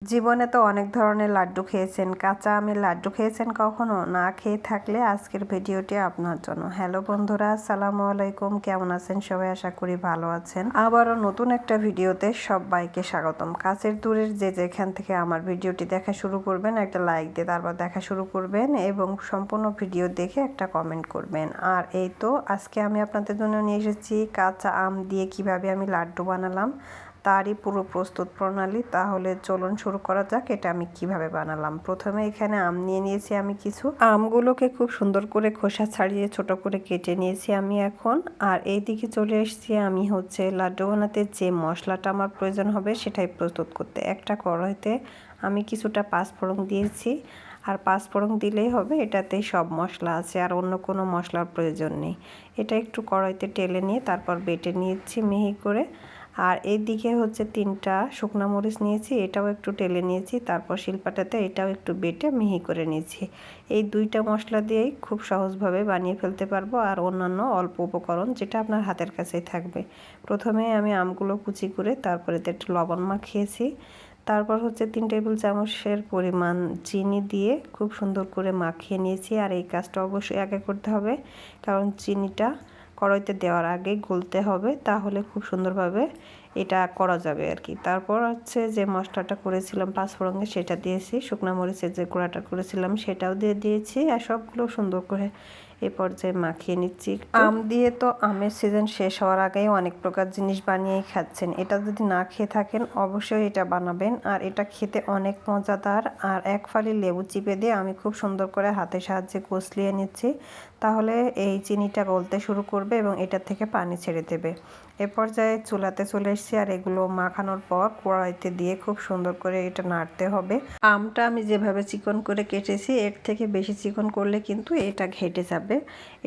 জীবনে তো অনেক ধরনের লাড্ডু খেয়েছেন। কাঁচা আমের লাড্ডু খেয়েছেন কখনো? না খেয়ে থাকলে আজকের ভিডিওটি আপনার জন্য। হ্যালো বন্ধুরা, আসসালামু আলাইকুম। কেমন আছেন সবাই? আশা করি ভালো আছেন। আবারও নতুন একটা ভিডিওতে সবাইকে স্বাগতম। কাছের দূরের যে যেখান থেকে আমার ভিডিওটি দেখা শুরু করবেন, একটা লাইক দিয়ে তারপর দেখা শুরু করবেন এবং সম্পূর্ণ ভিডিও দেখে একটা কমেন্ট করবেন। আর এই তো আজকে আমি আপনাদের জন্য নিয়ে এসেছি কাঁচা আম দিয়ে কিভাবে আমি লাড্ডু বানালাম তারই পুরো প্রস্তুত প্রণালী। তাহলে চলুন শুরু করা যাক এটা আমি কিভাবে বানালাম। প্রথমে এখানে আম নিয়ে নিয়েছি আমি কিছু। আমগুলোকে খুব সুন্দর করে খোসা ছাড়িয়ে ছোট করে কেটে নিয়েছি আমি এখন। আর এই দিকে চলে এসেছি আমি লাড্ডু বানাতে যে মশলাটা আমার প্রয়োজন হবে সেটাই প্রস্তুত করতে। একটা কড়াইতে আমি কিছুটা পাঁচফোড়ন দিয়েছি। আর পাঁচফোড়ন দিলেই হবে, এটাতেই সব মশলা আছে, আর অন্য কোনো মশলার প্রয়োজন নেই। এটা একটু কড়াইতে টেলে নিয়ে তারপর বেটে নিয়েছি মিহি করে। আর এইদিকে 3টা শুকনো মরিচ নিয়েছি, এটাও একটু টেলে নিয়েছি। তারপর শিলপাটাতে এটাও একটু বেটে মিহি করে নিয়েছি। এই 2টা মশলা দিয়েই খুব সহজভাবে বানিয়ে ফেলতে পারবো, আর অন্যান্য অল্প উপকরণ যেটা আপনার হাতের কাছেই থাকবে। প্রথমে আমি আমগুলো কুচি করে তারপরে একটু লবণ মাখিয়েছি। তারপর 3 টেবিল চামচের পরিমাণ চিনি দিয়ে খুব সুন্দর করে মাখিয়ে নিয়েছি। আর এই কাজটা অবশ্যই আগে করতে হবে, কারণ চিনিটা কড়াইতে দেওয়ার আগেই গলতে হবে, তাহলে খুব সুন্দরভাবে এটা করা যাবে আর কি। তারপর যে মশলাটা করেছিলাম পাঁচফোড়নে সেটা দিয়েছি, শুকনো মরিচের যে গুঁড়াটা করেছিলাম সেটাও দিয়ে দিয়েছি। আর সবগুলো সুন্দর করে এই পর্যায়ে মাখিয়ে নিচ্ছি। আম দিয়ে তো আমের সিজন শেষ হওয়ার আগেই অনেক প্রকার জিনিস বানিয়েই খাচ্ছেন। এটা যদি না খেয়ে থাকেন অবশ্যই এটা বানাবেন, আর এটা খেতে অনেক মজাদার। আর এক ফালি লেবু চিপে দিয়ে আমি খুব সুন্দর করে হাতের সাহায্যে কষলিয়ে নিচ্ছি, তাহলে এই চিনিটা গলতে শুরু করবে এবং এটা থেকে পানি ছেড়ে দেবে। এ পর্যায়ে চুলাতে চলে এসেছি, আর এগুলো মাখানোর পর কড়াইতে দিয়ে খুব সুন্দর করে এটা নাড়তে হবে। আমটা আমি যেভাবে চিকন করে কেটেছি এর থেকে বেশি চিকন করলে কিন্তু এটা ঘেটে যাবে।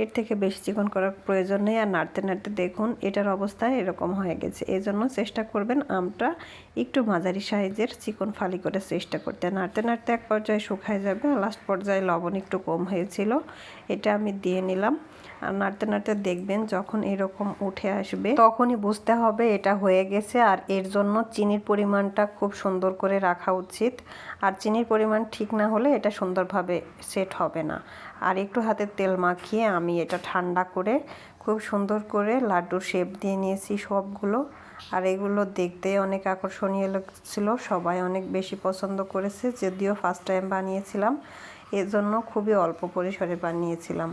এর থেকে বেশি চিকন করার প্রয়োজন নেই। আর নাড়তে নাড়তে দেখুন এটার অবস্থা এরকম হয়ে গেছে। এই জন্য চেষ্টা করবেন আমটা একটু মাঝারি সাইজের চিকন ফালি করে চেষ্টা করতে। নাড়তে নাড়তে এক পর্যায়ে শুকায় যাবে। লাস্ট পর্যায়ে লবণ একটু কম হয়েছিল, এটা আমি দিয়ে নিলাম। আর নাড়তে নাড়তে দেখবেন যখন এরকম উঠে আসবে তখনই বুঝতে হবে এটা হয়ে গেছে। আর এর জন্য চিনির পরিমাণটা খুব সুন্দর করে রাখা উচিত। আর চিনির পরিমাণ ঠিক না হলে এটা সুন্দরভাবে সেট হবে না। আর একটু হাতে তেল মাখিয়ে আমি এটা ঠান্ডা করে খুব সুন্দর করে লাড্ডুর শেপ দিয়ে নিয়েছি সবগুলো। আর এগুলো দেখতে অনেক আকর্ষণীয় লাগছিল, সবাই অনেক বেশি পছন্দ করেছে। যদিও ফার্স্ট টাইম বানিয়েছিলাম, এজন্য খুবই অল্প পরিসরে বানিয়েছিলাম।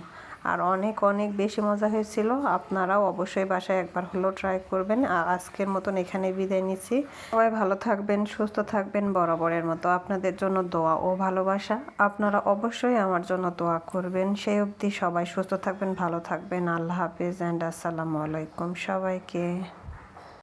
আর অনেক অনেক বেশি মজা হয়েছিল। আপনারাও অবশ্যই বাসায় একবার হলেও ট্রাই করবেন। আর আজকের মতন এখানে বিদায় নিচ্ছি। সবাই ভালো থাকবেন, সুস্থ থাকবেন। বরাবরের মতো আপনাদের জন্য দোয়া ও ভালোবাসা। আপনারা অবশ্যই আমার জন্য দোয়া করবেন। সেই অবধি সবাই সুস্থ থাকবেন, ভালো থাকবেন। আল্লাহ হাফেজ অ্যান্ড আসসালামু আলাইকুম সবাইকে।